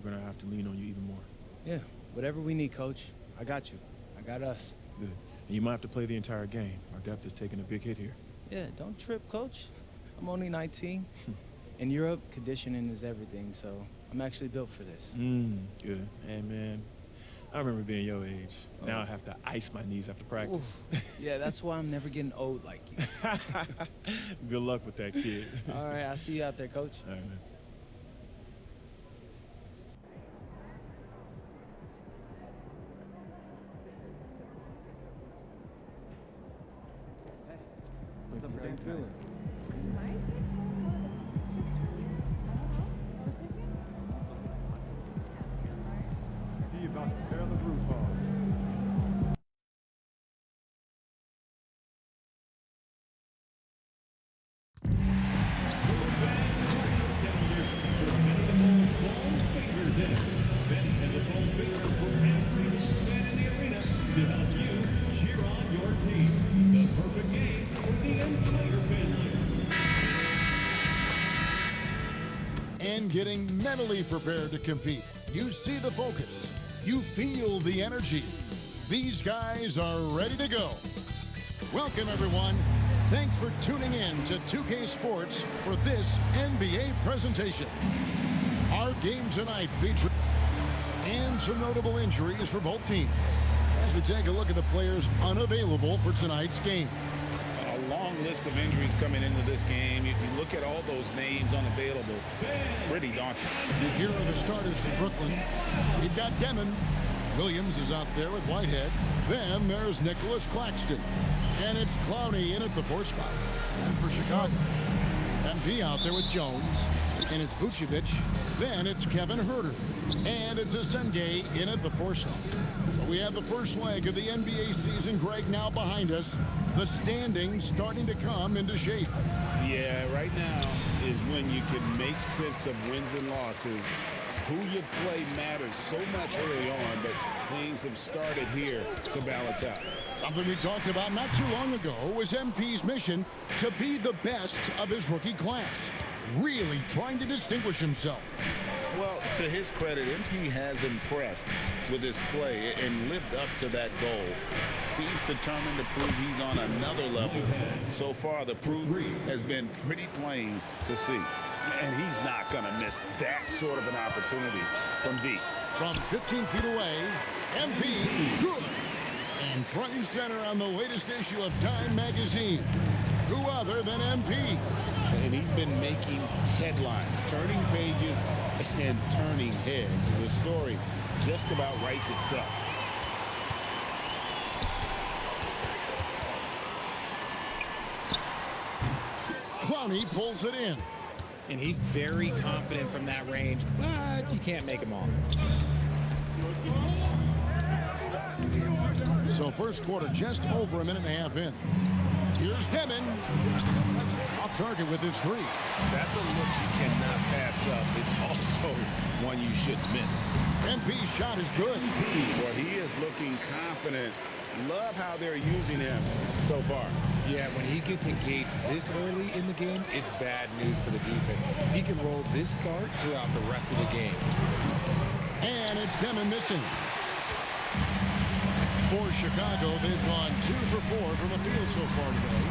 we're going to have to lean on you even more. Yeah, whatever we need, Coach. I got you. I got us. Good. And you might have to play the entire game. Our depth is taking a big hit here. Yeah, don't trip, Coach. I'm only 19. In Europe, conditioning is everything, so I'm actually built for this. Good. And, man, I remember being your age. Now I have to ice my knees after practice. Yeah, that's why I'm never getting old like you. Good luck with that, kid. All right, I'll see you out there, Coach. All right, man. What's up, how you feeling? He about to tear the roof off. And getting mentally prepared to compete. You see the focus. You feel the energy. These guys are ready to go. Welcome, everyone. Thanks for tuning in to 2K Sports for this NBA presentation. Our game tonight features and some notable injuries for both teams as we take a look at the players unavailable for tonight's game. A long list of injuries coming into this game. If you look at all those names unavailable, pretty daunting. Here are the starters for Brooklyn. We've got Demon. Williams is out there with Whitehead. Then there's Nicholas Claxton. And it's Clowney in at the 4 spot. And for Chicago, MP out there with Jones. And it's Vucevic. Then it's Kevin Huerter. And it's Asenge in at the 4 slot. So we have the first leg of the NBA season, Greg, now behind us. The standings starting to come into shape. Yeah, right now is when you can make sense of wins and losses. Who you play matters so much early on, but things have started here to balance out. Something we talked about not too long ago was MP's mission to be the best of his rookie class. Really trying to distinguish himself. Well, to his credit, MP has impressed with his play and lived up to that goal. Seems determined to prove he's on another level. So far, the proof has been pretty plain to see. And he's not going to miss that sort of an opportunity from deep. From 15 feet away, MP, good. And front and center on the latest issue of Time Magazine. Who other than MP? And he's been making headlines, turning pages and turning heads. The story just about writes itself. Clowney pulls it in. And he's very confident from that range, but you can't make him all. So first quarter just over a minute and a half in. Here's Demon. Off target with his 3. That's a look you cannot pass up. It's also one you shouldn't miss. MP's shot is good. Well, he is looking confident. Love how they're using him so far. Yeah, when he gets engaged this early in the game, it's bad news for the defense. He can roll this start throughout the rest of the game. And it's Demon missing. For Chicago, they've gone 2 for 4 from the field so far today.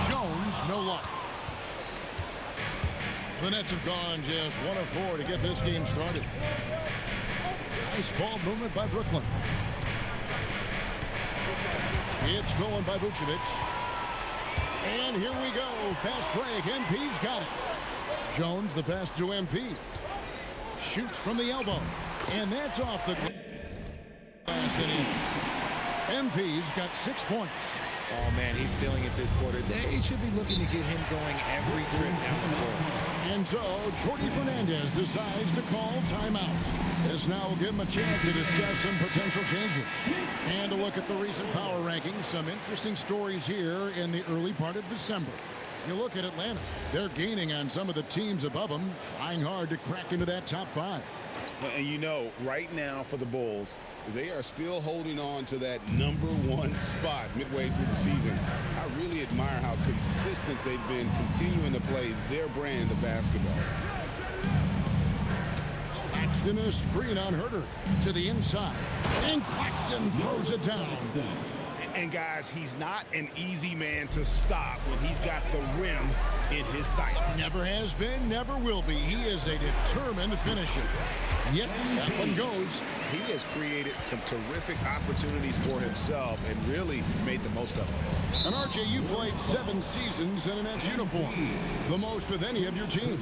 Jones, no luck. The Nets have gone just 1 of 4 to get this game started. Nice ball movement by Brooklyn. It's stolen by Vucevic. And here we go. Fast break. MP's got it. Jones, the pass to MP. Shoots from the elbow. And that's off the glass. MP's got 6 points. Oh, man, he's feeling it this quarter. They should be looking to get him going every trip down the floor. And so, Jordi Fernandez decides to call timeout. This now will give him a chance to discuss some potential changes. And to look at the recent power rankings, some interesting stories here in the early part of December. You look at Atlanta, they're gaining on some of the teams above them, trying hard to crack into that top 5. And you know, right now for the Bulls, they are still holding on to that #1 spot midway through the season. I really admire how consistent they've been continuing to play their brand of basketball. That's Claxton a screen on Herder to the inside. And Claxton throws it down. And guys, he's not an easy man to stop when he's got the rim in his sights. Never has been, never will be. He is a determined finisher. Yep, that one goes. He has created some terrific opportunities for himself and really made the most of them. And RJ, you played 7 seasons in an Nets uniform, the most with any of your teams.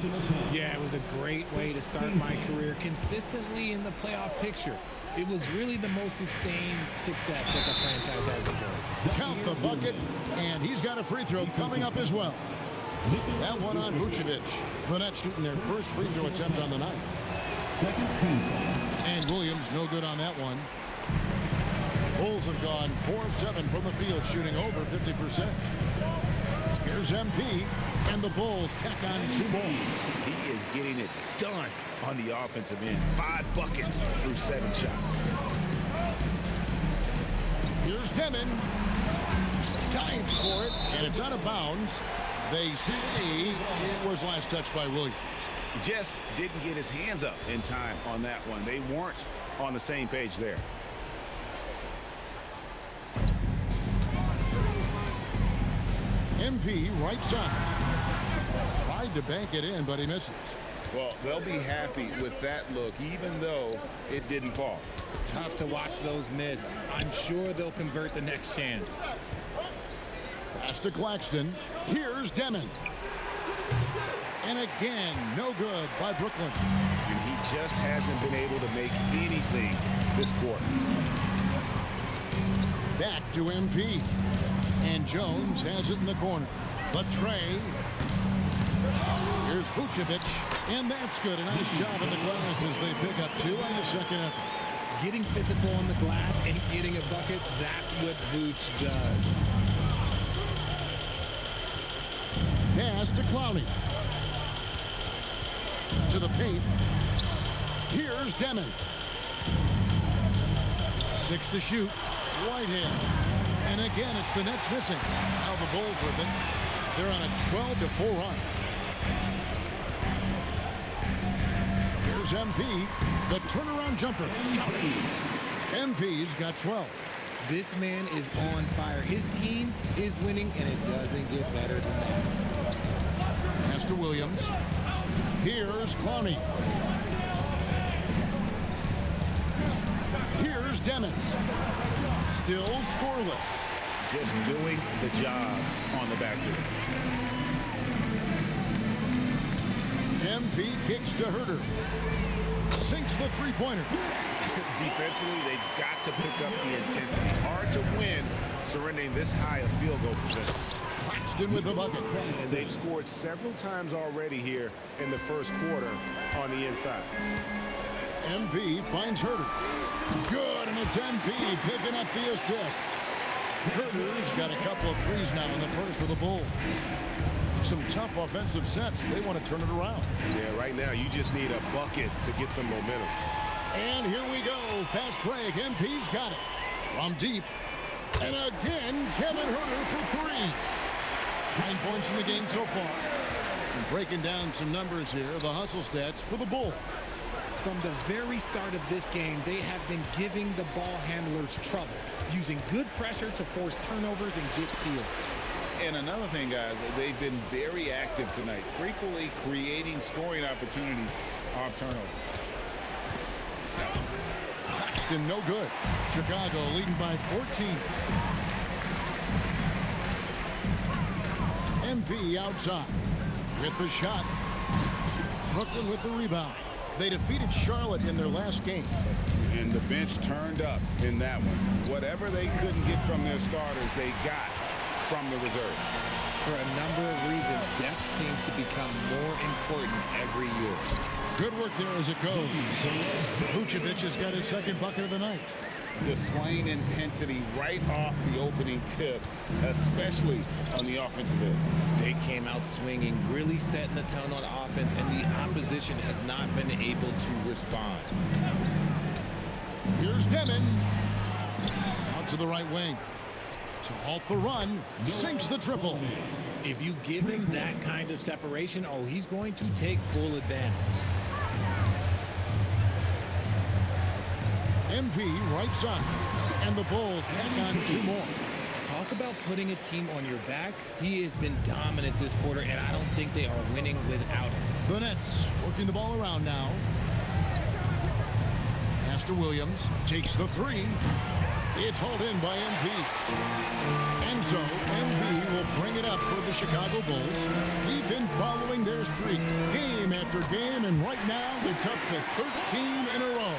Yeah, it was a great way to start my career consistently in the playoff picture. It was really the most sustained success that the franchise has enjoyed. Count the bucket, and he's got a free throw coming up as well. That one on Vucevic. The Nets shooting their first free throw attempt on the night. And Williams no good on that one. Bulls have gone 4 of 7 from the field, shooting over 50%. Here's MP, and the Bulls tack on 2 more. He is getting it done on the offensive end. 5 buckets through 7 shots. Here's Demon. Dives for it, and it's out of bounds. They say it was last touched by Williams. Just didn't get his hands up in time on that one. They weren't on the same page there. MP right side. Tried to bank it in, but he misses. Well, they'll be happy with that look, even though it didn't fall. Tough to watch those miss. I'm sure they'll convert the next chance. Pass to Claxton. Here's Demon. And again, no good by Brooklyn. And he just hasn't been able to make anything this quarter. Back to MP. And Jones has it in the corner. The tray. Here's Vucevic. And that's good. A nice job in the glass as they pick up 2 on the second effort. Getting physical on the glass and getting a bucket, that's what Vooch does. Pass to Clowney. To the paint. Here's Demon. 6 to shoot. Whitehead. And again, it's the Nets missing. Now the Bulls with it. They're on a 12-4 run. Here's MP. The turnaround jumper. MP's got 12. This man is on fire. His team is winning, and it doesn't get better than that. Pass to Williams. Here's Clowney. Here's Demon. Still scoreless. Just doing the job on the backboard. MP kicks to Herder. Sinks the three-pointer. Defensively, they've got to pick up the intensity. Hard to win surrendering this high a field goal percentage. Claxton with the bucket. And they've scored several times already here in the first quarter on the inside. MP finds Herder. Good, and it's MP picking up the assist. Herder's got a couple of threes now in the first for the Bulls. Some tough offensive sets. They want to turn it around. Yeah, right now you just need a bucket to get some momentum. And here we go. Fast break. MP's got it. From deep. And again, Kevin Herder for 3. 9 points in the game so far. And breaking down some numbers here, the hustle stats for the Bulls. From the very start of this game, they have been giving the ball handlers trouble, using good pressure to force turnovers and get steals. And another thing, guys, they've been very active tonight, frequently creating scoring opportunities off turnovers. Claxton no good. Chicago leading by 14. MP outside with the shot. Brooklyn with the rebound. They defeated Charlotte in their last game. And the bench turned up in that one. Whatever they couldn't get from their starters, they got from the reserves. For a number of reasons, depth seems to become more important every year. Good work there as it goes. Vucevic has got his second bucket of the night. Displaying intensity right off the opening tip, especially on the offensive end. They came out swinging, really setting the tone on offense, and the opposition has not been able to respond. Here's Demon. Out to the right wing. To halt the run, sinks the triple. If you give him that kind of separation, oh, he's going to take full advantage. MP right side. And the Bulls tack on 2 more. Talk about putting a team on your back. He has been dominant this quarter, and I don't think they are winning without him. The Nets working the ball around now. Pass to Williams. Takes the 3. It's hauled in by MP. And so MP will bring it up for the Chicago Bulls. He's been following their streak game after game, and right now it's up to 13 in a row.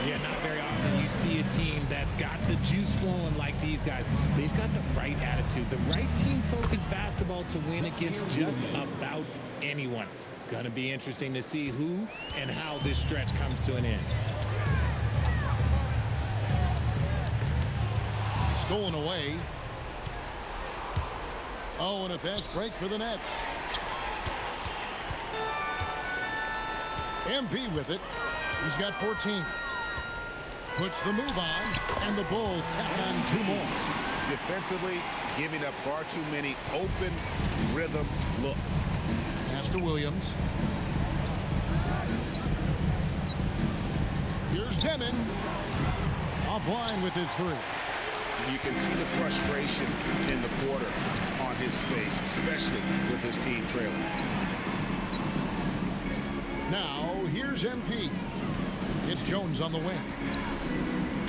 Yeah, not very often you see a team that's got the juice flowing like these guys. They've got the right attitude, the right team-focused basketball to win against just about anyone. Gonna be interesting to see who and how this stretch comes to an end. Stolen away. Oh, and a fast break for the Nets. MP with it. He's got 14. Puts the move on, and the Bulls tack on 2 more. Defensively, giving up far too many open rhythm looks. Pass to Williams. Here's Demon. Offline with his 3. You can see the frustration in the quarter on his face, especially with his team trailing. Now, here's MP. It's Jones on the wing.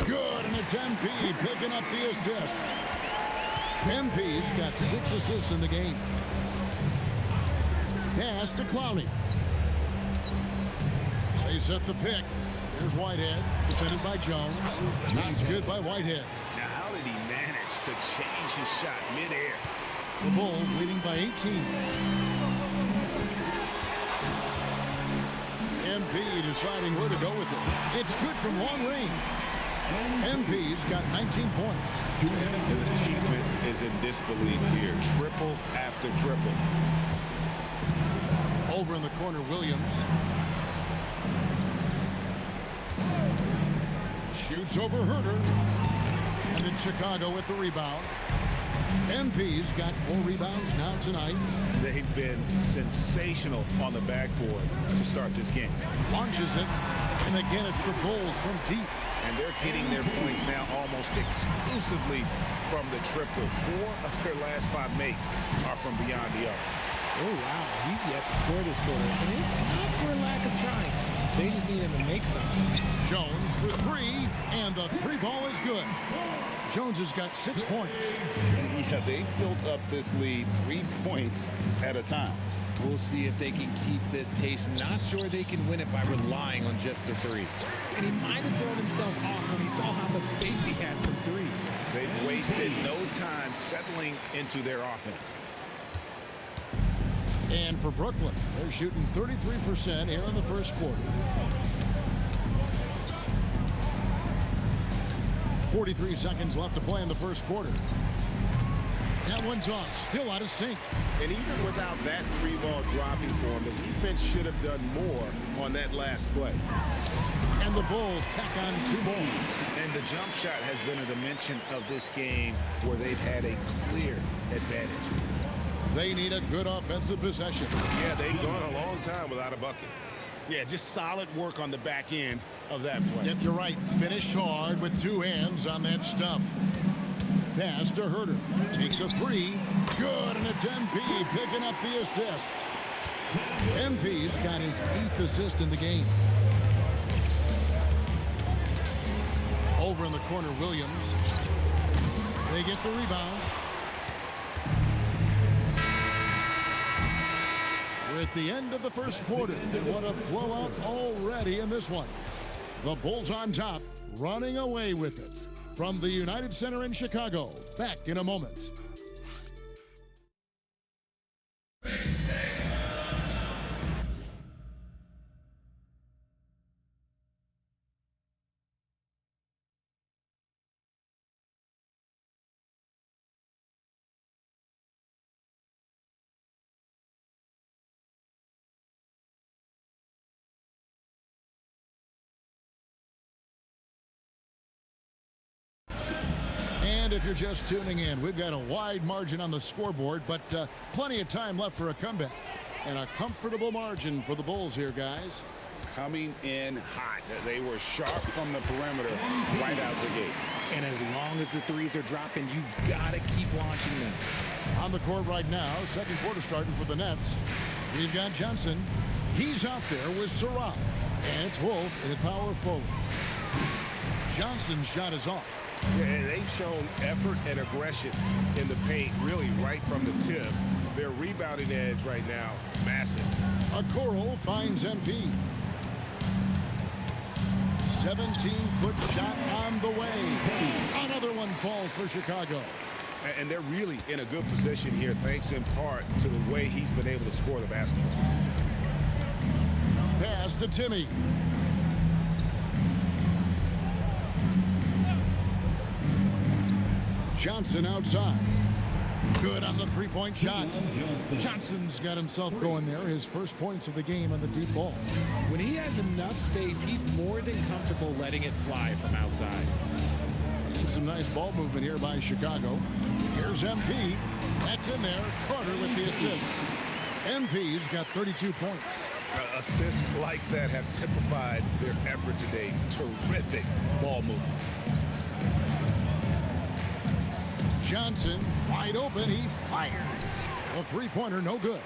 Good, and it's MP picking up the assist. MP's got 6 assists in the game. Pass to Clowney. They set the pick. Here's Whitehead, defended by Jones. Shot's good by Whitehead. Now, how did he manage to change his shot midair? The Bulls leading by 18. MP deciding where to go with it. It's good from long range. MP's got 19 points. And the defense is in disbelief here. Triple after triple. Over in the corner, Williams. Shoots over Herter. And then Chicago with the rebound. MP's got 4 rebounds now tonight. They've been sensational on the backboard to start this game. Launches it. And again, it's the Bulls from deep. And they're getting their points now almost exclusively from the triple. 4 of their last 5 makes are from beyond the arc. Oh, wow. He's yet to score this quarter. And it's not for a lack of trying. They just need him to make something. Jones for 3. And the 3 ball is good. Jones has got 6 points. Yeah, they built up this lead 3 points at a time. We'll see if they can keep this pace. Not sure they can win it by relying on just the 3. And he might have thrown himself off when he saw how much space he had from 3. They've wasted no time settling into their offense. And for Brooklyn, they're shooting 33% here in the first quarter. 43 seconds left to play in the first quarter. That one's off, still out of sync. And even without that 3 ball dropping for him, the defense should have done more on that last play. And the Bulls tack on 2 more. And the jump shot has been a dimension of this game where they've had a clear advantage. They need a good offensive possession. Yeah, they've gone a long time without a bucket. Yeah, just solid work on the back end of that play. Yep, you're right. Finished hard with 2 hands on that stuff. Pass to Herter. Takes a 3. Good, and it's MP picking up the assist. MP's got his 8th assist in the game. Over in the corner, Williams. They get the rebound. We're at the end of the first quarter. What a blowout already in this one. The Bulls on top, running away with it. From the United Center in Chicago, back in a moment. And if you're just tuning in, we've got a wide margin on the scoreboard, but plenty of time left for a comeback. And a comfortable margin for the Bulls here, guys. coming in hot. They were sharp from the perimeter right out the gate. And as long as the threes are dropping, you've got to keep launching them. On the court right now, second quarter starting for the Nets. We've got Johnson. He's out there with Sarab. And it's Wolf in a power forward. Johnson's shot is off. Yeah, and they've shown effort and aggression in the paint, really right from the tip. Their rebounding edge right now, massive. Okoro finds MP. 17-foot shot on the way. Another one falls for Chicago. And they're really in a good position here, thanks in part to the way he's been able to score the basketball. Pass to Timmy. Johnson outside. Good on the three-point shot. Johnson's got himself going there. His first points of the game on the deep ball. When he has enough space, he's more than comfortable letting it fly from outside. And some nice ball movement here by Chicago. Here's MP. That's in there. Carter with the assist. MP's got 32 points. Assists like that have typified their effort today. Terrific ball movement. Johnson wide open. He fires. A three-pointer, no good.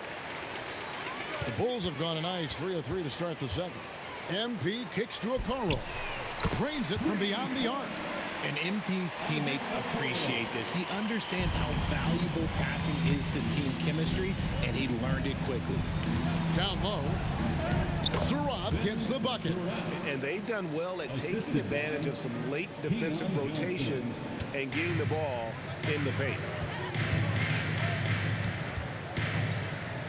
The Bulls have gone a nice 3 of 3 to start the second. MP kicks to Okoro. Drains it from beyond the arc. And MP's teammates appreciate this. He understands how valuable passing is to team chemistry, and he learned it quickly. Down low. Sarab gets the bucket. And they've done well at taking advantage of some late defensive rotations and getting the ball in the paint.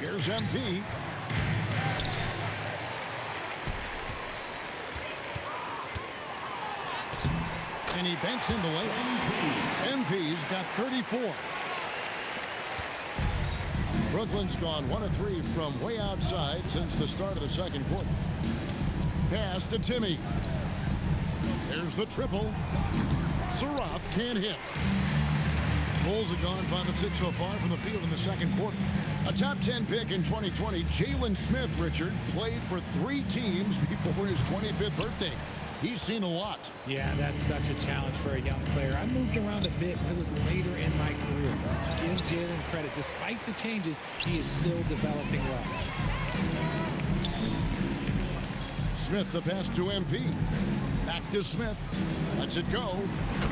Here's MP. And he banks in the layup. MP's got 34. Brooklyn's gone 1 of 3 from way outside since the start of the second quarter. Pass to Timmy. There's the triple. Sarab can't hit. Bulls have gone 5 of 6 so far from the field in the second quarter. A top 10 pick in 2020, Jalen Smith, Richard, played for 3 teams before his 25th birthday. He's seen a lot. Yeah, that's such a challenge for a young player. I moved around a bit, but it was later in my career. Give Jalen credit. Despite the changes, he is still developing well. Smith the pass to MP. Back to Smith. Lets it go.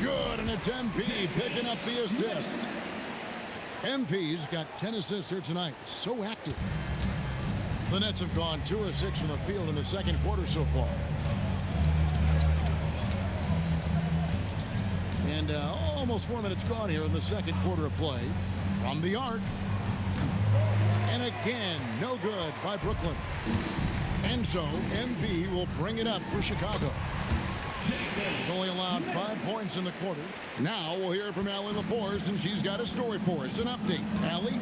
Good, and it's MP picking up the assist. MP's got 10 assists here tonight. So active. The Nets have gone 2 of 6 from the field in the second quarter so far. And almost 4 minutes gone here in the second quarter of play. From the arc. And again, no good by Brooklyn. And so, MP will bring it up for Chicago. Only allowed 5 points in the quarter. Now we'll hear from Allie LaForce, and she's got a story for us. An update. Allie?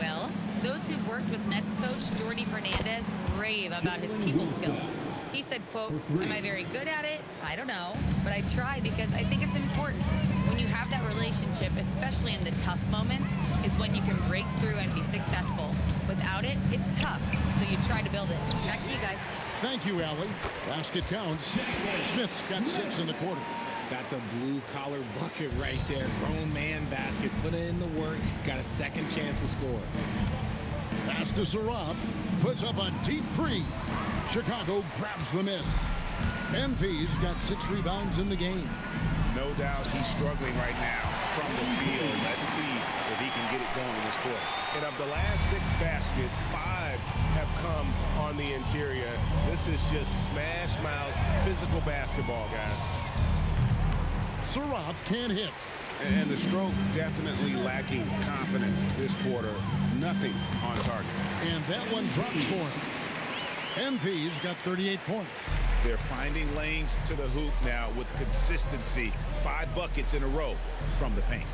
Well, those who've worked with Nets coach Jordi Fernandez rave about his people skills. He said, quote, "Am I very good at it? I don't know, but I try because I think it's important. When you have that relationship, especially in the tough moments, is when you can break through and be successful. Without it, it's tough, so you try to build it." Back to you guys. Thank you, Allie. Basket counts. Smith's got 6 in the quarter. That's a blue-collar bucket right there. Grown man basket. Put in the work. Got a second chance to score. Pass to Sarab. Puts up a deep three. Chicago grabs the miss. MP's got 6 rebounds in the game. No doubt he's struggling right now from the field. Let's see if he can get it going in this quarter. And of the last 6 baskets, 5 have come on the interior. This is just smash mouth physical basketball, guys. Sarab can't hit. And the stroke definitely lacking confidence this quarter. Nothing on target. And that one drops for him. MP's got 38 points. They're finding lanes to the hoop now with consistency. 5 buckets in a row from the paint.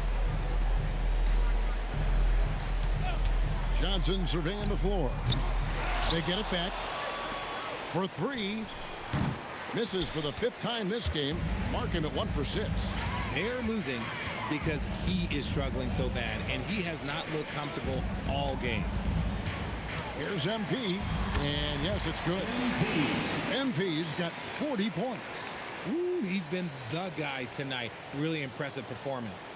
Johnson surveying the floor. They get it back for 3. Misses for the 5th time this game. Mark him at 1 for 6. They're losing because he is struggling so bad, and he has not looked comfortable all game. Here's MP, and yes, it's good. MP's got 40 points. Ooh, he's been the guy tonight. Really impressive performance.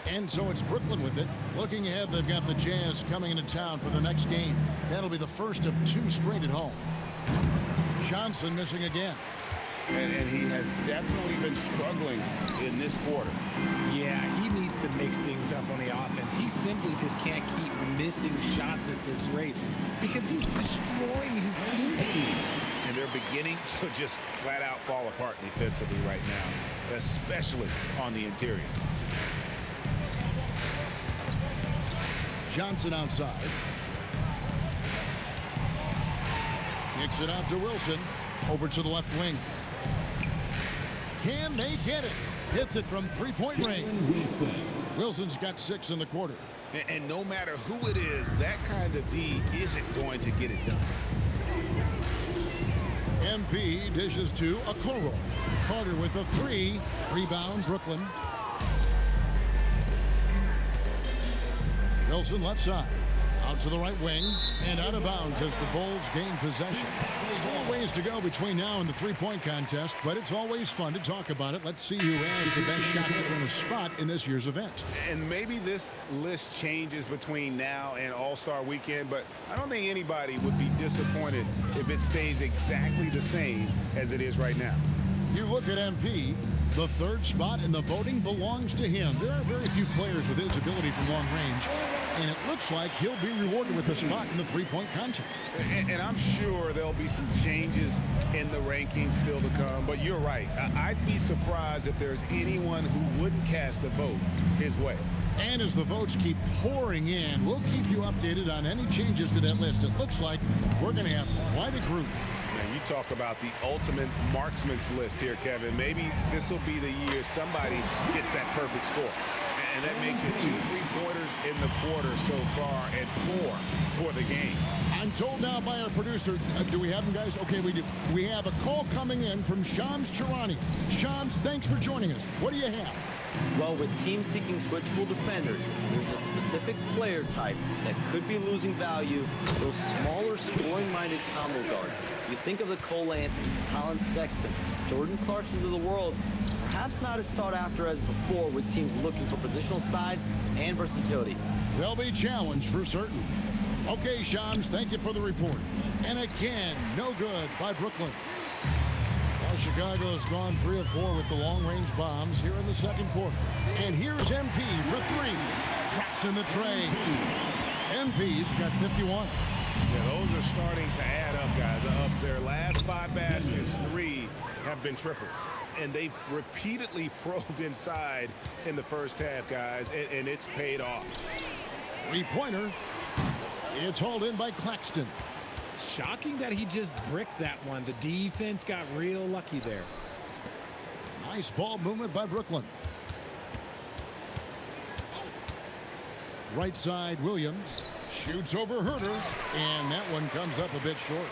And so it's Brooklyn with it. Looking ahead, they've got the Jazz coming into town for the next game. That'll be the first of 2 straight at home. Johnson missing again. And he has definitely been struggling in this quarter. Yeah, he needs to mix things up on the offense. He simply just can't keep missing shots at this rate because he's destroying his teammates. And they're beginning to just flat out fall apart defensively right now, especially on the interior. Johnson outside. Kicks it out to Wilson. Over to the left wing. Can they get it? Hits it from 3-point range. Wilson's got 6 in the quarter. And no matter who it is, that kind of D isn't going to get it done. MP dishes to Okoro. Carter with a 3. Rebound, Brooklyn. Wilson left side. Out to the right wing and out of bounds as the Bulls gain possession. Still ways to go between now and the 3-point contest, but it's always fun to talk about it. Let's see who has the best shot to win a spot in this year's event. And maybe this list changes between now and All-Star Weekend, but I don't think anybody would be disappointed if it stays exactly the same as it is right now. You look at MP, the 3rd spot in the voting belongs to him. There are very few players with his ability from long range, and it looks like he'll be rewarded with a spot in the 3-point contest. And I'm sure there'll be some changes in the rankings still to come, but you're right. I'd be surprised if there's anyone who wouldn't cast a vote his way. And as the votes keep pouring in, we'll keep you updated on any changes to that list. It looks like we're going to have quite a group. Man, you talk about the ultimate marksman's list here, Kevin. Maybe this will be the year somebody gets that perfect score. And that makes it 2 3-pointers in the quarter so far and 4 for the game. I'm told now by our producer, do we have him, guys? Okay, we do. We have a call coming in from Shams Charania. Shams, thanks for joining us. What do you have? Well, with teams seeking switchable defenders, there's a specific player type that could be losing value, those smaller, scoring-minded combo guards. You think of the Cole Anthony, Colin Sexton, Jordan Clarksons of the world, perhaps not as sought after as before with teams looking for positional size and versatility. They'll be challenged for certain. Okay, Shams, thank you for the report. And again, no good by Brooklyn. Well, Chicago has gone 3 of 4 with the long-range bombs here in the 2nd quarter. And here's MP for 3. Traps in the tray. MP's got 51. Yeah, those are starting to add up, guys. Of their last 5 baskets, 3 have been triples. And they've repeatedly probed inside in the first half, guys, and it's paid off. 3-pointer. It's hauled in by Claxton. Shocking that he just bricked that one. The defense got real lucky there. Nice ball movement by Brooklyn. Right side, Williams. Shoots over Herter, and that one comes up a bit short.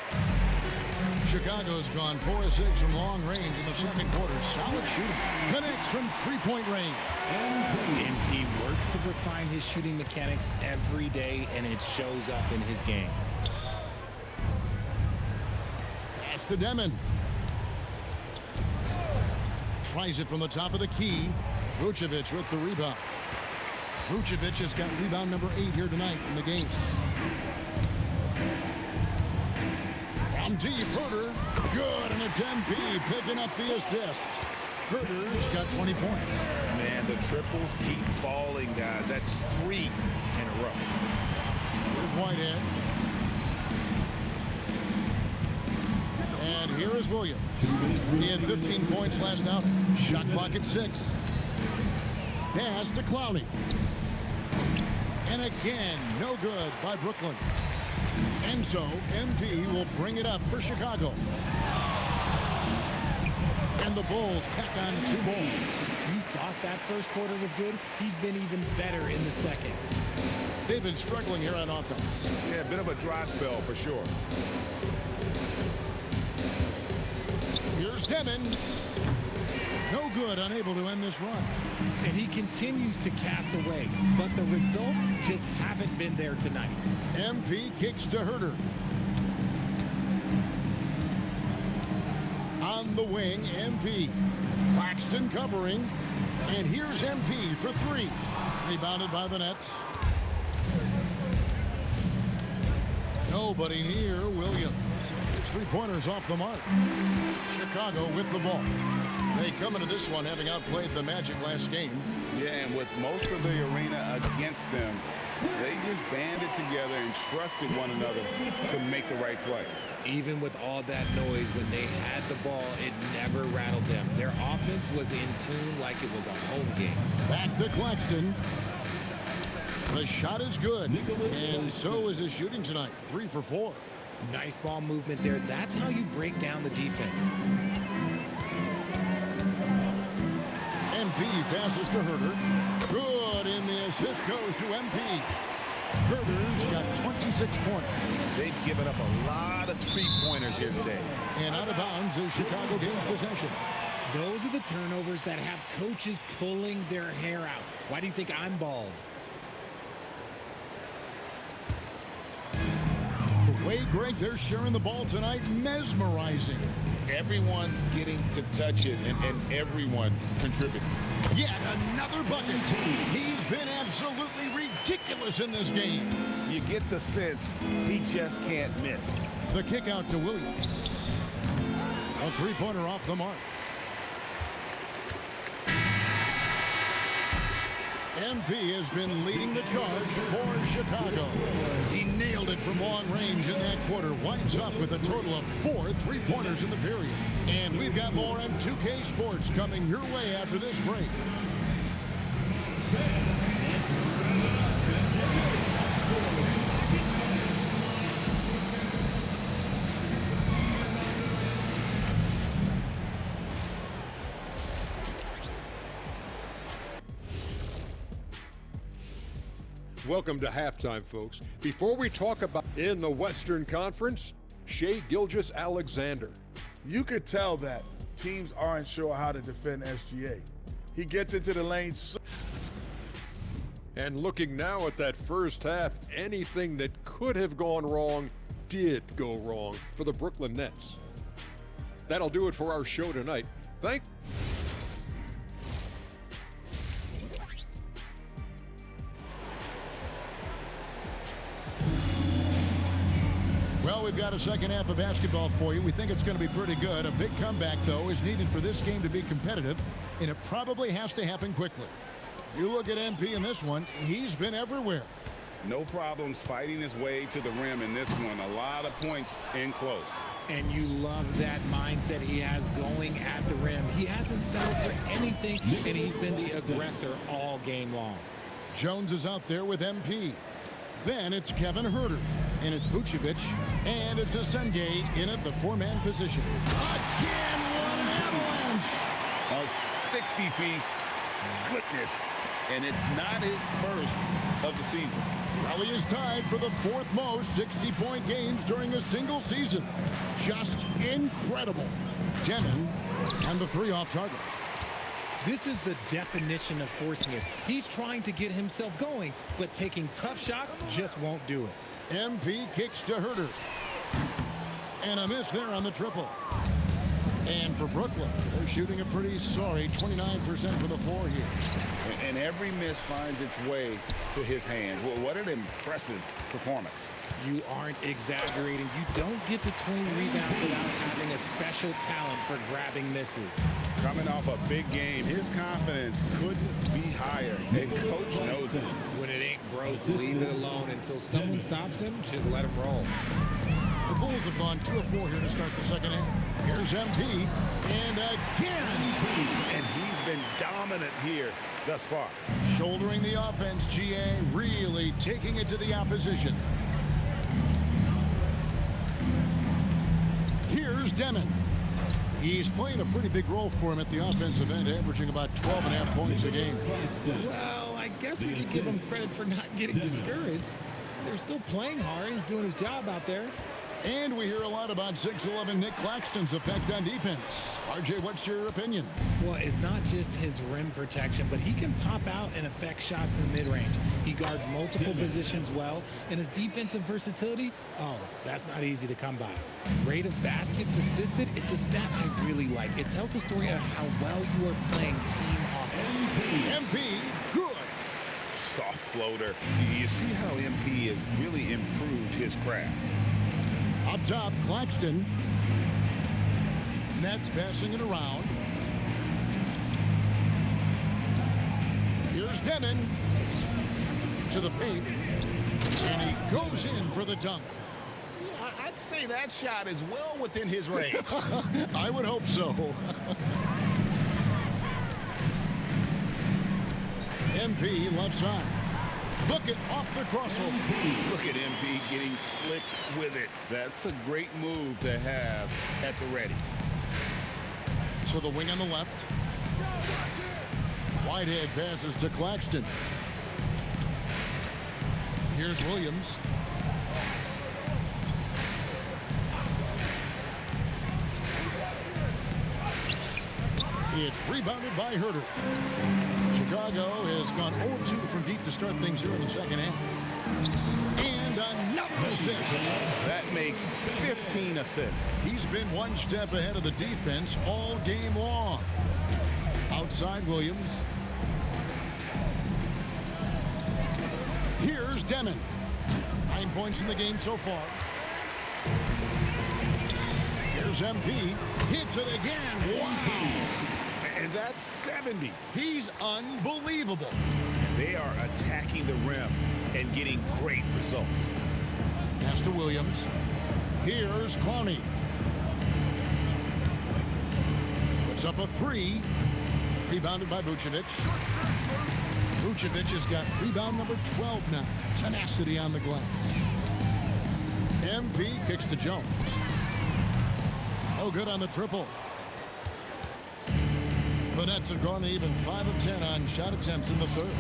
Chicago's gone 4 of 6 from long range in the 2nd quarter. Solid shooting. Connects from 3-point range. And he works to refine his shooting mechanics every day, and it shows up in his game. Pass to Demon. Tries it from the top of the key. Vucevic with the rebound. Vucevic has got rebound number 8 here tonight in the game. From deep, Herter. Good, and it's MP picking up the assist. Herter's got 20 points. Man, the triples keep falling, guys. That's 3 in a row. Here's Whitehead. And here is Williams. He had 15 points last outing. Shot clock at 6. Pass to Clowney. And again, no good by Brooklyn. And so, MP will bring it up for Chicago. And the Bulls pack on 2 more. You thought that first quarter was good? He's been even better in the 2nd. They've been struggling here on offense. Yeah, a bit of a dry spell for sure. Here's Demon. No good, unable to end this run. And he continues to cast away, but the results just haven't been there tonight. MP kicks to Herder. On the wing, MP. Claxton covering. And here's MP for three. Rebounded by the Nets. Nobody near Williams. His three-pointers off the mark. Chicago with the ball. They come into this one having outplayed the Magic last game. Yeah, and with most of the arena against them, they just banded together and trusted one another to make the right play. Even with all that noise, when they had the ball, it never rattled them. Their offense was in tune like it was a home game. Back to Claxton. The shot is good, and so is his shooting tonight. 3 for 4. Nice ball movement there. That's how you break down the defense. MP passes to Herder. Good, and the assist goes to MP. Herder's got 26 points. They've given up a lot of three-pointers here today. And out of bounds is Chicago gains possession. Those are the turnovers that have coaches pulling their hair out. Why do you think I'm bald? The way, Greg, they're sharing the ball tonight, mesmerizing. Everyone's getting to touch it, and everyone's contributing. Yet another bucket. He's been absolutely ridiculous in this game. You get the sense he just can't miss. The kick out to Williams. A three-pointer off the mark. MP has been leading the charge for Chicago. He nailed it from long range in that quarter. Winds up with a total of 4 three-pointers in the period. And we've got more on 2K Sports coming your way after this break. Welcome to halftime, folks. Before we talk about in the Western Conference, Shai Gilgeous-Alexander. You could tell that teams aren't sure how to defend SGA. He gets into the lane. And looking now at that first half, anything that could have gone wrong did go wrong for the Brooklyn Nets. That'll do it for our show tonight. Well, we've got a second half of basketball for you. We think it's going to be pretty good. A big comeback, though, is needed for this game to be competitive, and it probably has to happen quickly. You look at MP in this one, he's been everywhere. No problems fighting his way to the rim in this one. A lot of points in close. And you love that mindset he has going at the rim. He hasn't settled for anything, and he's been the aggressor all game long. Jones is out there with MP. Then it's Kevin Herder, and it's Vucevic, and it's Asenge in at the four-man position. Again, what an avalanche! A 60-piece goodness, and it's not his first of the season. Well, he is tied for the 4th most 60-point games during a single season. Just incredible. Demon and the 3 off target. This is the definition of forcing it. He's trying to get himself going, but taking tough shots just won't do it. MP kicks to Herder. And a miss there on the triple. And for Brooklyn, they're shooting a pretty sorry 29% from the floor here. And every miss finds its way to his hands. Well, what an impressive performance. You aren't exaggerating. You don't get to 20 rebounds without having a special talent for grabbing misses. Coming off a big game, his confidence couldn't be higher, and coach knows it. When it ain't broke, leave it alone until someone stops him. Just let him roll. The Bulls have gone 2 of 4 here to start the second half. Here's MP, and again. And he's been dominant here thus far. Shouldering the offense, GA really taking it to the opposition. Here's Demon. He's playing a pretty big role for him at the offensive end, averaging about 12.5 points a game. Well, I guess we could give him credit for not getting discouraged. They're still playing hard. He's doing his job out there. And we hear a lot about 6'11" Nick Claxton's effect on defense. RJ, what's your opinion? Well, it's not just his rim protection, but he can pop out and affect shots in the mid-range. He guards multiple positions well, and his defensive versatility, oh, that's not easy to come by. Rate of baskets assisted, it's a stat I really like. It tells the story of how well you are playing team offense. MP, good. Soft floater. You see how MP has really improved his craft. Up top, Claxton. Nets passing it around. Here's Demon to the paint. And he goes in for the dunk. I'd say that shot is well within his range. I would hope so. MP left side. Book it off the crossover. Look at MP getting slick with it. That's a great move to have at the ready. To the wing on the left. Whitehead passes to Claxton. Here's Williams. It's rebounded by Herter. Chicago has gone 0-2 from deep to start things here in the second half. And another assist. That makes 15 assists. He's been one step ahead of the defense all game long. Outside Williams. Here's Demon. 9 points in the game so far. Here's MP. Hits it again. Wow. And that's 70. He's unbelievable. And they are attacking the rim and getting great results. Pass to Williams. Here's Clowney. Puts up a three. Rebounded by Vucevic. Vucevic has got rebound number 12 now. Tenacity on the glass. MP kicks to Jones. No good on the triple. The Nets have gone to even 5 of 10 on shot attempts in the third.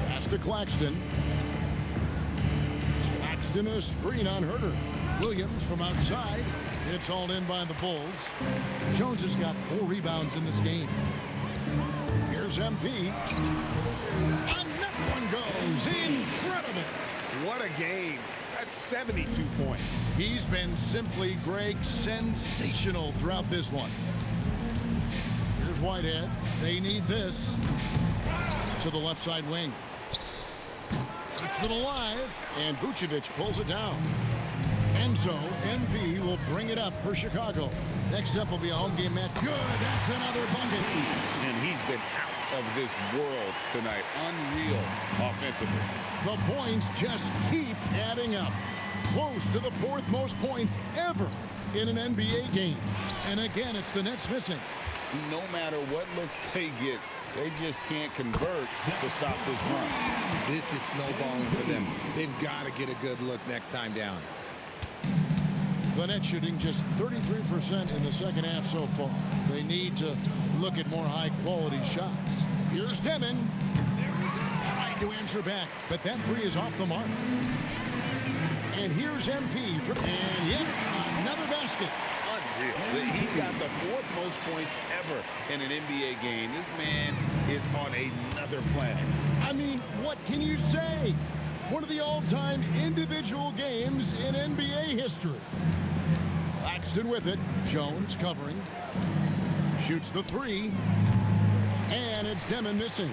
Pass to Claxton. Claxton a screen on Herter. Williams from outside. It's hauled in by the Bulls. Jones has got 4 rebounds in this game. Here's MP. Another one goes. Incredible. What a game. That's 72 points. He's been simply, Greg, sensational throughout this one. Here's Whitehead. They need this. To the left side wing. Keeps it alive. And Vucevic pulls it down. And so MP will bring it up for Chicago. Next up will be a home game match. Good. That's another bucket. And he's been out of this world tonight. Unreal offensively. The points just keep adding up. Close to the 4th most points ever in an NBA game. And again, it's the Nets missing. No matter what looks they get, they just can't convert to stop this run. This is snowballing for them. They've got to get a good look next time down. The Nets shooting just 33% in the second half so far. They need to look at more high-quality shots. Here's Demon. Trying to answer back, but that three is off the mark. And here's MP. And yet another basket. Unreal. He's got the 4th most points ever in an NBA game. This man is on another planet. I mean, what can you say? One of the all-time individual games in NBA history. Claxton with it. Jones covering. Shoots the three. And it's Demon missing.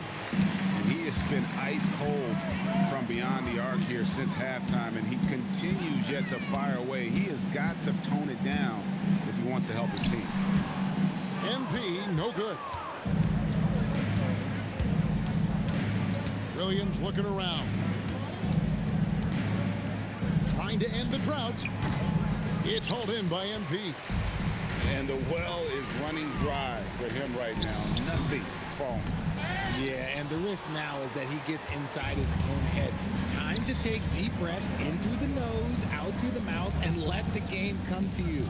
He has been ice cold from beyond the arc here since halftime, and he continues yet to fire away. He has got to tone it down if he wants to help his team. MP, no good. Williams looking around. Trying to end the drought. It's hauled in by MP. And the well is running dry for him right now. Nothing falling. Yeah, and the risk now is that he gets inside his own head. Time to take deep breaths in through the nose, out through the mouth, and let the game come to you.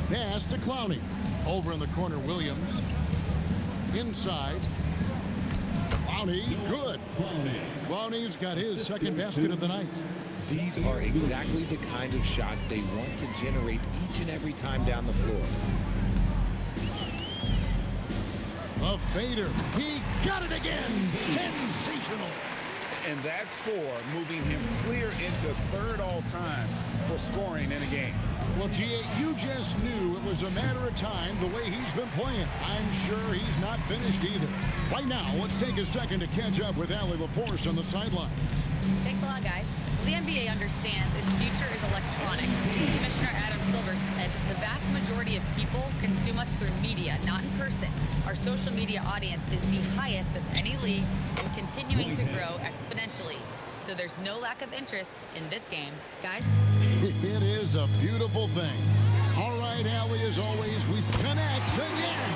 Pass to Clowney. Over in the corner, Williams. Inside. Clowney, good. Clowney's got his second basket of the night. These are exactly the kind of shots they want to generate each and every time down the floor. A fader. He got it again. Sensational. And that score moving him clear into third all-time for scoring in a game. Well, G.A., you just knew it was a matter of time the way he's been playing. I'm sure he's not finished either. Right now, let's take a second to catch up with Allie LaForce on the sideline. Thanks a lot, guys. Well, the NBA understands its future is electronic. Commissioner Adam Silver said the vast majority of people consume us through media, not in person. Our social media audience is the highest of any league and continuing to grow exponentially. So there's no lack of interest in this game. Guys? It is a beautiful thing. All right, Allie, as always, we connect again.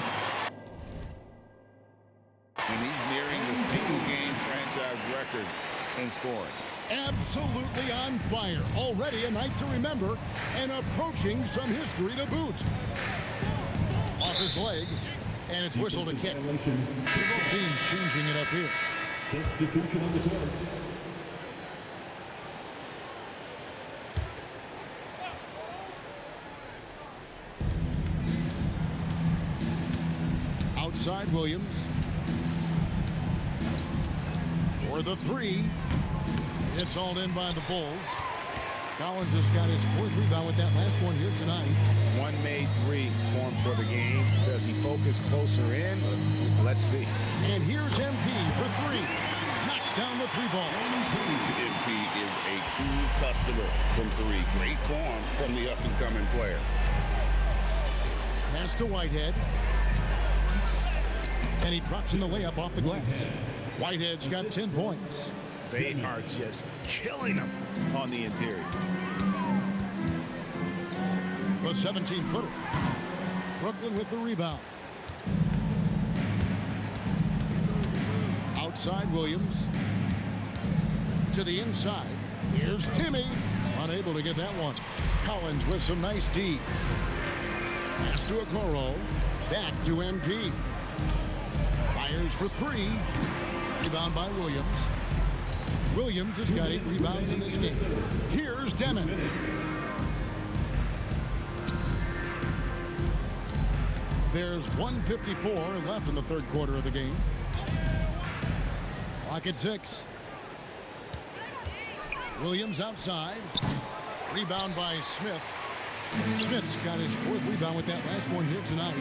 And he's nearing the single-game franchise record in scoring. Absolutely on fire. Already a night to remember and approaching some history to boot. Off his leg, and it's whistled a kick. So both teams changing it up here. Substitution on the court. Outside Williams. For the three. It's all in by the Bulls. Collins has got his fourth rebound with that last one here tonight. One made three for him for the game. Does he focus closer in? Let's see. And here's MP for three. Knocks down the three ball. MP is a cool customer from three. Great form from the up-and-coming player. Pass to Whitehead. And he drops in the layup off the glass. Whitehead's got 10 points. They are just killing him on the interior. The 17-footer. Brooklyn with the rebound. Outside Williams. To the inside. Here's Timmy. Unable to get that one. Collins with some nice D. Pass to Okoro. Back to MP. Fires for three. Rebound by Williams. Williams has got 8 rebounds in this game. Here's Demon. There's 1:54 left in the third quarter of the game. Clock at 6. Williams outside. Rebound by Smith. Smith's got his fourth rebound with that last one here tonight.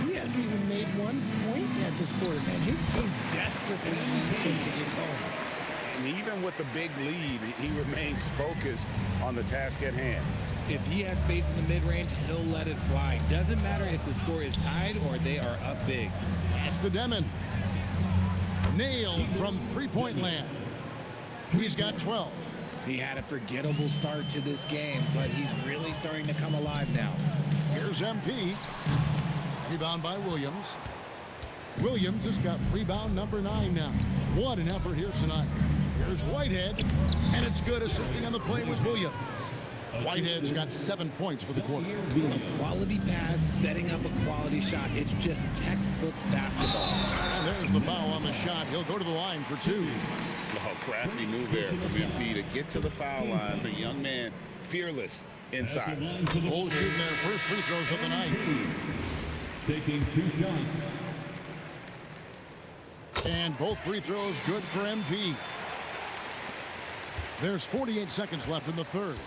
He hasn't even made 1 point yet this quarter, man. His team desperately needs him to get going. And even with the big lead, he remains focused on the task at hand. If he has space in the mid-range, he'll let it fly. Doesn't matter if the score is tied or they are up big. That's the Demon. Nailed from three-point land. He's got 12. He had a forgettable start to this game, but he's really starting to come alive now. Here's MP. Rebound by Williams. Williams has got rebound number 9 now. What an effort here tonight. Here's Whitehead, and it's good. Assisting on the play was Williams. Whitehead's got 7 points for the quarter. A quality pass, setting up a quality shot. It's just textbook basketball. And there's the foul on the shot. He'll go to the line for 2. Oh, crafty move there from MP to get to the foul line. The young man, fearless inside. Bulls shooting their first free throws of the night. Taking 2 shots. And both free throws good for MP. There's 48 seconds left in the third.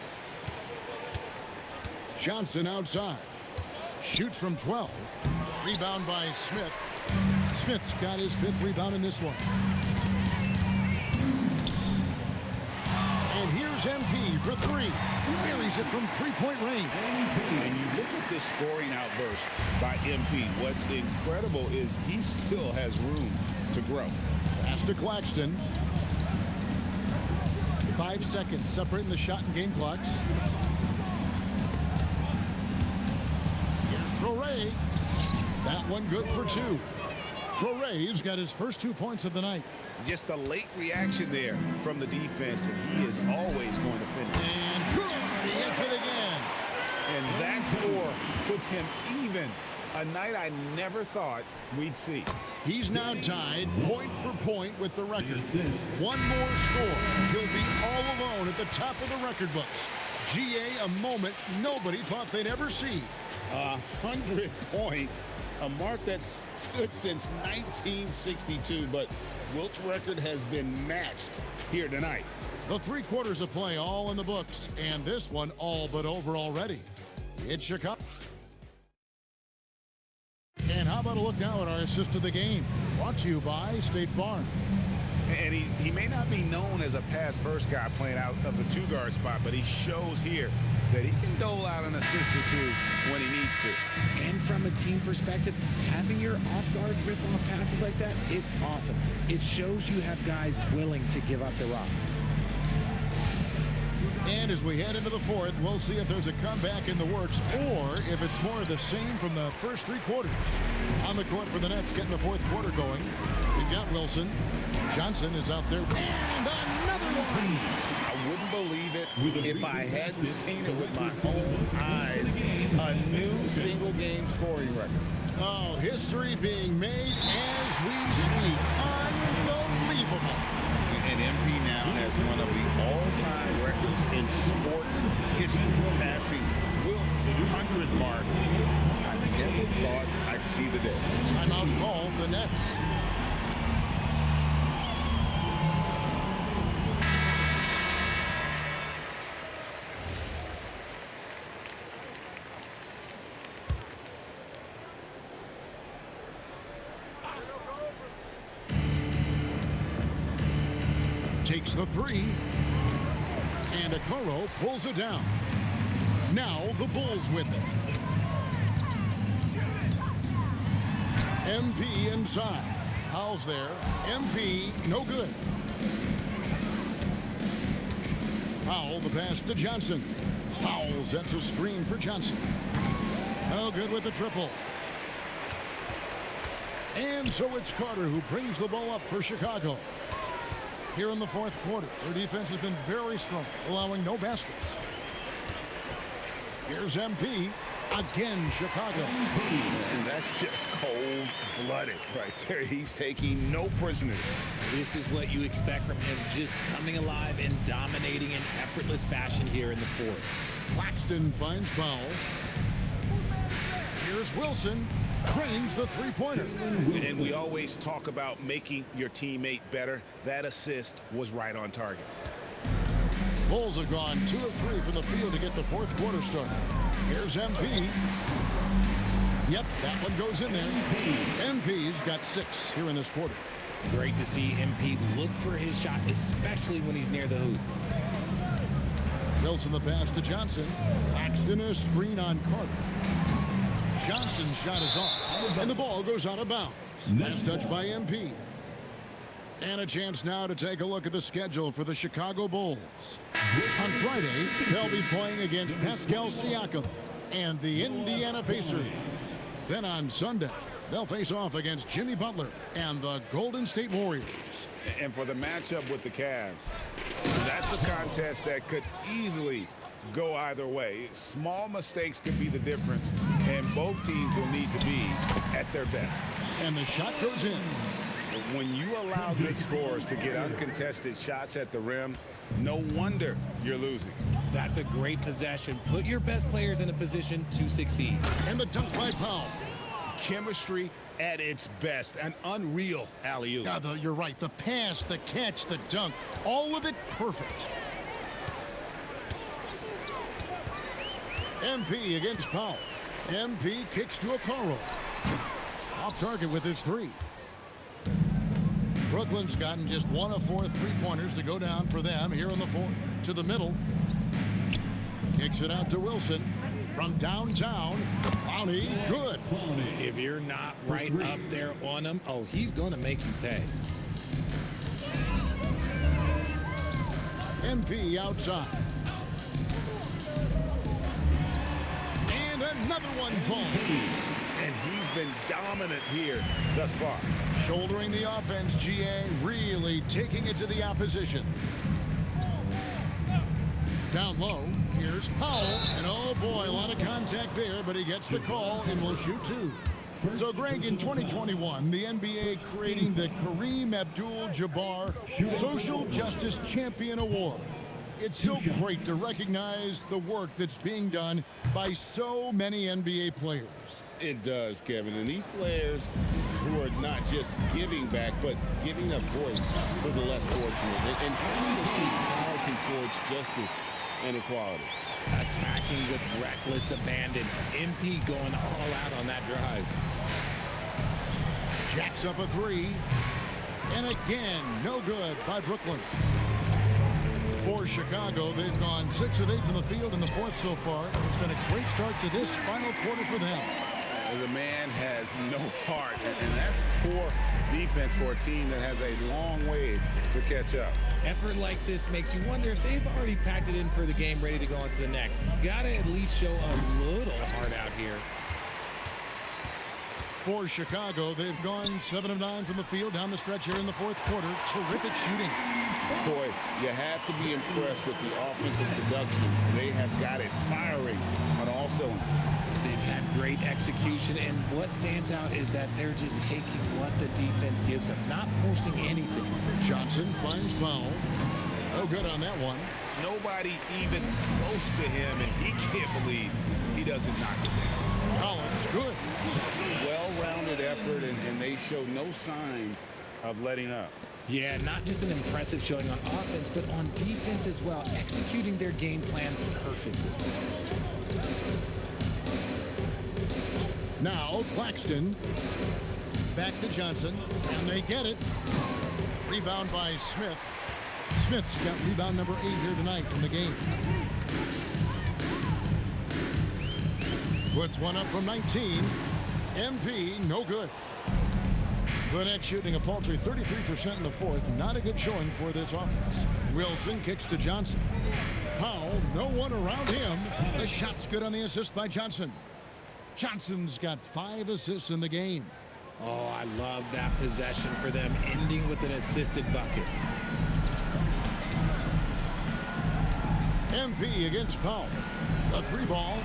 Johnson outside. Shoots from 12. Rebound by Smith. Smith's got his 5th rebound in this one. And here's MP for 3. Buries it from three-point range. And you look at this scoring outburst by MP. What's incredible is he still has room to grow. Pass to Claxton. 5 seconds separating the shot and game clocks. Here's Traore. That one good for 2. Traore's got his first 2 points of the night. Just a late reaction there from the defense, and he is always going to finish. And good. He hits it again. And that score puts him even A night I never thought we'd see. He's now tied point for point with the record. One more score. He'll be all alone at the top of the record books. GA, a moment nobody thought they'd ever see. 100 points, a mark that's stood since 1962, but Wilt's record has been matched here tonight. The 3 quarters of play all in the books, and this one all but over already. It's Chicago. And how about a look now at our assist of the game? Brought to you by State Farm. And he may not be known as a pass-first guy playing out of the 2-guard spot, but he shows here that he can dole out an assist or two when he needs to. And from a team perspective, having your off-guard rip-off passes like that, it's awesome. It shows you have guys willing to give up the rock. And as we head into the 4th, we'll see if there's a comeback in the works or if it's more of the same from the first 3 quarters. On the court for the Nets, getting the 4th quarter going. We've got Wilson. Johnson is out there. And another one! I wouldn't believe it if I hadn't seen it with my own eyes. A new single-game scoring record. Oh, history being made as we speak. Unbelievable. And MP now has one of the all-time records in sports history, passing Wilt's 100 mark. I never thought I'd see the day. Timeout call, the Nets. Takes the 3, and Okoro pulls it down. Now the Bulls with it. MP inside. Howell's there. MP, no good. Powell, the pass to Johnson. Powell sets a screen for Johnson. No good with the triple. And so it's Carter who brings the ball up for Chicago. Here in the 4th quarter, their defense has been very strong, allowing no baskets. Here's MP. Again, Chicago. And that's just cold-blooded right there. He's taking no prisoners. This is what you expect from him, just coming alive and dominating in effortless fashion here in the 4th. Claxton finds Powell. Here's Wilson. Cranes the 3-pointer. And we always talk about making your teammate better. That assist was right on target. Bulls have gone 2 of 3 from the field to get the 4th quarter started. Here's MP. Yep, that one goes in there. MP's got 6 here in this quarter. Great to see MP look for his shot, especially when he's near the hoop. Wilson the pass to Johnson. Claxton a screen on Carter. Johnson's shot is off, and the ball goes out of bounds. Last touch by MP. And a chance now to take a look at the schedule for the Chicago Bulls. On Friday, they'll be playing against Pascal Siakam and the Indiana Pacers. Then on Sunday, they'll face off against Jimmy Butler and the Golden State Warriors. And for the matchup with the Cavs, that's a contest that could easily go either way. Small mistakes could be the difference, and both teams will need to be at their best. And the shot goes in. When you allow big scorers to get uncontested shots at the rim, no wonder you're losing. That's a great possession. Put your best players in a position to succeed. And the dunk by Powell. Chemistry at its best. An unreal alley-oop. Yeah, you're right. The pass, the catch, the dunk, all of it perfect. MP against Powell. MP kicks to Okoro. Off target with his 3. Brooklyn's gotten just 1 of 4 3-pointers to go down for them here in the 4th. To the middle. Kicks it out to Wilson. From downtown, Clowney, good. If you're not right up there on him, oh, he's going to make you pay. MP outside. And another one falls. And he's been dominant here thus far. Shouldering the offense, GA really taking it to the opposition. Down low, Here's Powell, and oh boy, a lot of contact there, but he gets the call and will shoot two. So, Greg, in 2021, the NBA creating the Kareem Abdul-Jabbar Social Justice Champion Award. It's so great to recognize the work that's being done by so many NBA players. It does, Kevin. And these players who are not just giving back, but giving a voice to the less fortunate and trying to see policy towards justice and equality. Attacking with reckless abandon. MP going all out on that drive. Jacks up a three. And again, no good by Brooklyn. For Chicago, they've gone 6 of 8 from the field in the fourth so far. It's been a great start to this final quarter for them. The man has no heart, and that's poor defense for a team that has a long way to catch up. Effort like this makes you wonder if they've already packed it in for the game, ready to go on to the next. Gotta at least show a little heart out here. For Chicago, they've gone 7 of 9 from the field down the stretch here in the fourth quarter. Terrific shooting. Boy, you have to be impressed with the offensive production. They have got it firing on all cylinders. They've had great execution, and what stands out is that they're just taking what the defense gives them, not forcing anything. Johnson finds Powell. No good on that one. Nobody even close to him, and he can't believe he doesn't knock it down. Collins, good. Well-rounded effort, and they show no signs of letting up. Yeah, not just an impressive showing on offense, but on defense as well, executing their game plan perfectly. Now Claxton, back to Johnson, and they get it. Rebound by Smith. Smith's got rebound number 8 here tonight in the game. Puts one up from 19. MP, no good. The Nets shooting a paltry 33% in the fourth. Not a good showing for this offense. Wilson kicks to Johnson. Powell, no one around him. The shot's good on the assist by Johnson. Johnson's got 5 assists in the game. Oh, I love that possession for them, ending with an assisted bucket. MP against Powell. The 3-ball.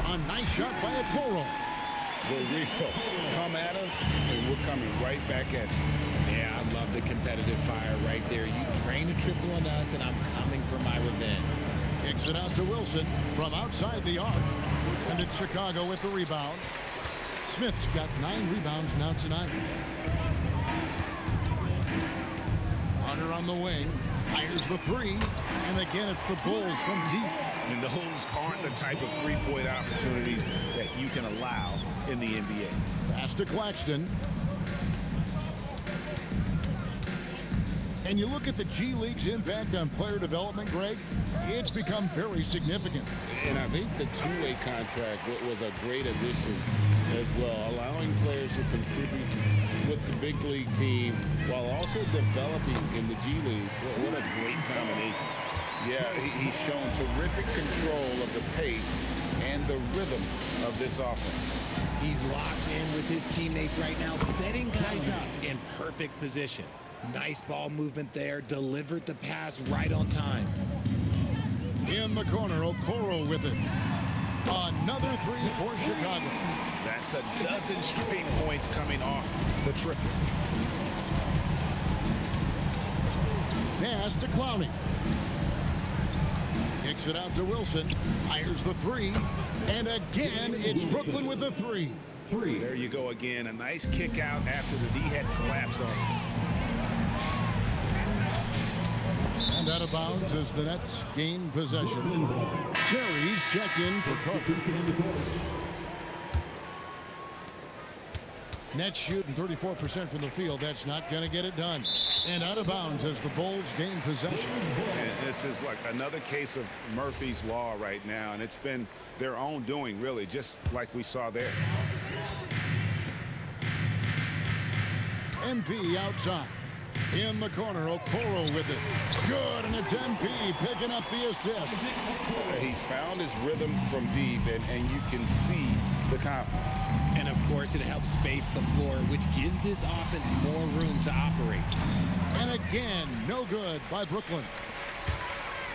A nice shot by Okoro. Will come at us, and we're coming right back at you. Yeah, I love the competitive fire right there. You drain a triple on us, and I'm coming for my revenge. Kicks it out to Wilson from outside the arc. And it's Chicago with the rebound. Smith's got 9 rebounds now tonight. Hunter on the wing. Fires the 3. And again, it's the Bulls from deep. And those aren't the type of three-point opportunities that you can allow in the NBA. Pass to Claxton. And you look at the G League's impact on player development, Greg, it's become very significant. And I think the two-way contract was a great addition as well, allowing players to contribute with the big league team while also developing in the G League. What a great combination. Yeah, he's shown terrific control of the pace and the rhythm of this offense. He's locked in with his teammates right now, setting guys up in perfect position. Nice ball movement there, delivered the pass right on time. In the corner, Okoro with it. Another 3 for Chicago. That's a dozen straight points coming off the triple. Pass to Clowney. Kicks it out to Wilson. Fires the 3. And again, it's Brooklyn with the 3. There you go again. A nice kick out after the D had collapsed on him. And out of bounds as the Nets gain possession. Terry's checked in for Carter. Nets shooting 34% from the field. That's not going to get it done. And out of bounds as the Bulls gain possession. And this is like another case of Murphy's Law right now, and it's been their own doing, really, just like we saw there. MP outside. In the corner, Okoro with it. Good, and it's MP picking up the assist. He's found his rhythm from deep, and you can see the confidence. And, of course, it helps space the floor, which gives this offense more room to operate. And again, no good by Brooklyn.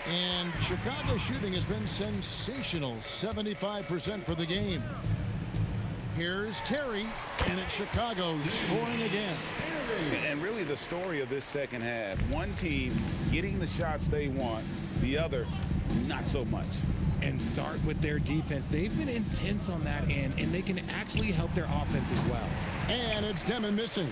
And Chicago shooting has been sensational, 75% for the game. Here's Terry, and it's Chicago scoring again. And really the story of this second half, one team getting the shots they want, the other not so much. And start with their defense. They've been intense on that end, and they can actually help their offense as well. And it's Demon missing.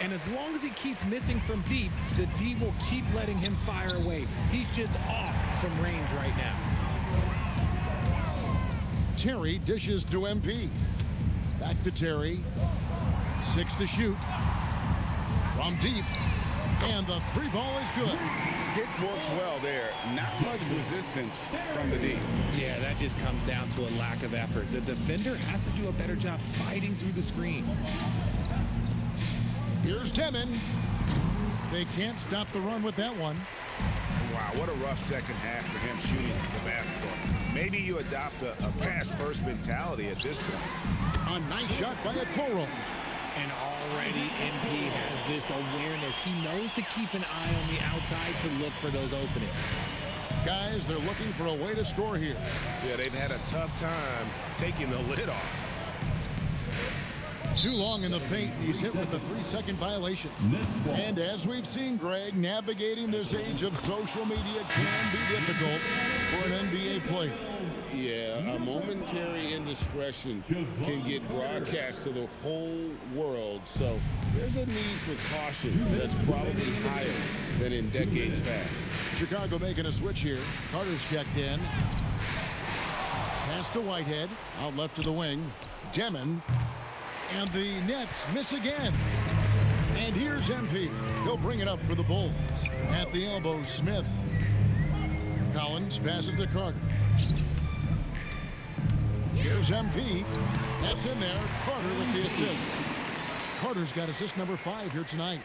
And as long as he keeps missing from deep, the D will keep letting him fire away. He's just off from range right now. Terry dishes to MP. Back to Terry. 6 to shoot. From deep. And the three ball is good. It works well there. Not much resistance from the D. Yeah, that just comes down to a lack of effort. The defender has to do a better job fighting through the screen. Here's Demon. They can't stop the run with that one. Wow, what a rough second half for him shooting the basketball. Maybe you adopt a pass-first mentality at this point. A nice shot by Okoro. And already MP has this awareness. He knows to keep an eye on the outside to look for those openings. Guys, they're looking for a way to score here. Yeah, they've had a tough time taking the lid off. Too long in the paint. He's hit with a 3-second violation. And as we've seen, Greg, navigating this age of social media can be difficult for an NBA player. Yeah, a momentary indiscretion can get broadcast to the whole world. So there's a need for caution that's probably higher than in decades past. Chicago making a switch here. Carter's checked in. Pass to Whitehead. Out left to the wing. Demon. And the Nets miss again. And here's MP. He'll bring it up for the Bulls. At the elbow, Smith. Collins passes to Carter. Here's MP. That's in there. Carter with the assist. Carter's got assist number 5 here tonight.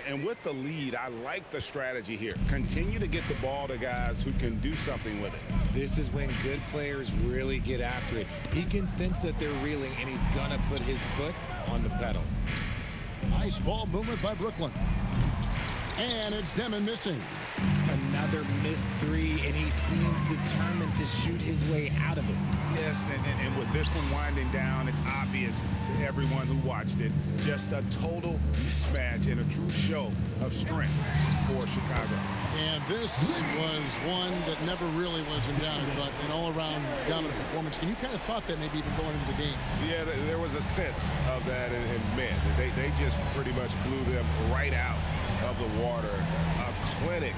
And with the lead, I like the strategy here. Continue to get the ball to guys who can do something with it. This is when good players really get after it. He can sense that they're reeling, and he's gonna put his foot on the pedal. Nice ball movement by Brooklyn. And it's Demon missing. Another missed 3, and he seems determined to shoot his way out of it. Yes, and with this one winding down, it's obvious to everyone who watched it. Just a total mismatch and a true show of strength for Chicago. And this was one that never really was in doubt, but an all-around dominant performance. And you kind of thought that maybe even going into the game. Yeah, there was a sense of that, and man, they just pretty much blew them right out of the water. A clinic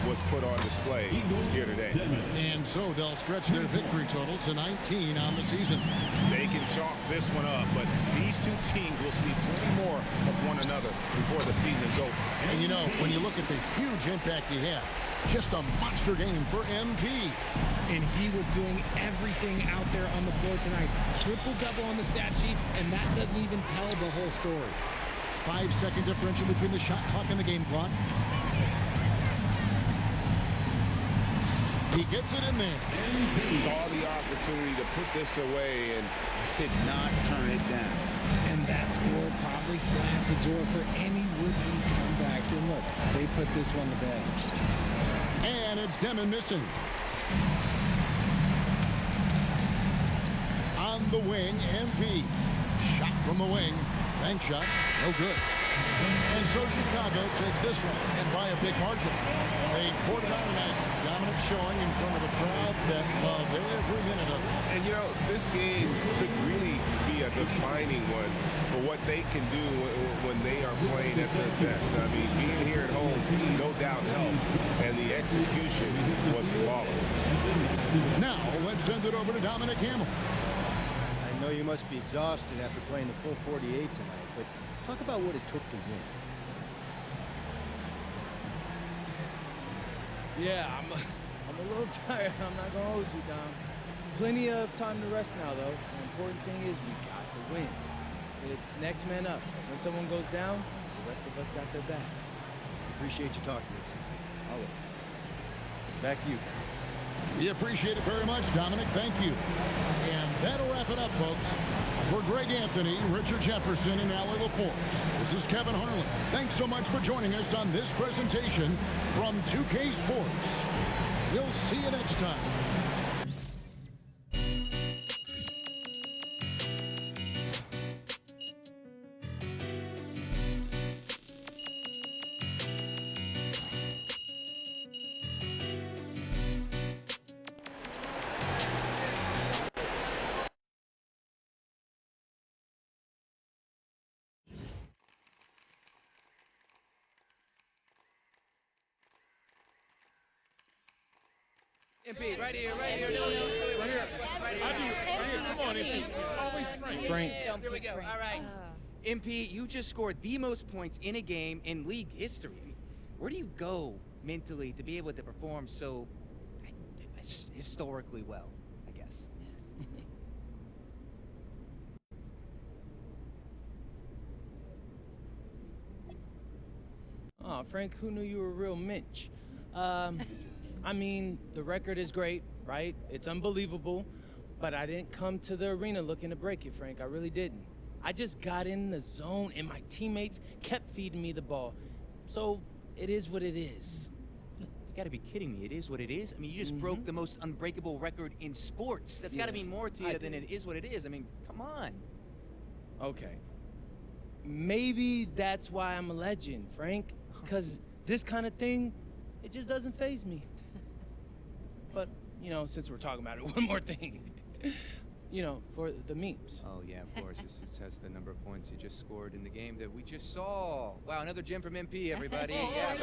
was put on display here today. And so they'll stretch their victory total to 19 on the season. They can chalk this one up, but these two teams will see plenty more of one another before the season's over. And you know, when you look at the huge impact he had, just a monster game for MP. And he was doing everything out there on the floor tonight. Triple-double on the stat sheet, and that doesn't even tell the whole story. 5-second differential between the shot clock and the game clock. He gets it in there. Saw the opportunity to put this away and did not turn it down. And that score probably slams the door for any would-be comebacks. And look, they put this one to bed. And it's Demon missing. On the wing, MP. Shot from the wing. Bank shot. No good. And so Chicago takes this one, and by a big margin. They poured it on tonight. Dominant showing in front of a crowd that loved every minute of it. And you know, this game could really be a defining one for what they can do when they are playing at their best. I mean, being here at home, no doubt helps, and the execution was flawless. Now, let's send it over to Dominic Hamill. I know you must be exhausted after playing the full 48 tonight, but talk about what it took to win. Yeah, I'm a little tired. I'm not going to hold you, Dom. Plenty of time to rest now, though. The important thing is we got the win. It's next man up. When someone goes down, the rest of us got their back. Appreciate you talking to us. Always. Back to you, Ken. We appreciate it very much, Dominic. Thank you. And that'll wrap it up, folks. For Greg Anthony, Richard Jefferson, and Allie LaForce, this is Kevin Harlan. Thanks so much for joining us on this presentation from 2K Sports. We'll see you next time. MP, right here. Right here. Come on, MP. Always Frank. Frank. Here we go. All right. MP, you just scored the most points in a game in league history. Where do you go mentally to be able to perform so historically well, I guess? Oh, Frank, who knew you were a real Minch? I mean, the record is great, right? It's unbelievable, but I didn't come to the arena looking to break it, Frank. I really didn't. I just got in the zone, and my teammates kept feeding me the ball. So it is what it is. You gotta be kidding me. It is what it is. I mean, you just broke the most unbreakable record in sports. That's gotta mean more to you than it is what it is. I mean, come on. Okay. Maybe that's why I'm a legend, Frank, because this kind of thing, it just doesn't faze me. But, you know, since we're talking about it, one more thing. You know, for the memes. Oh, yeah, of course. It says the number of points you just scored in the game that we just saw. Wow, another gem from MP, everybody. Yeah,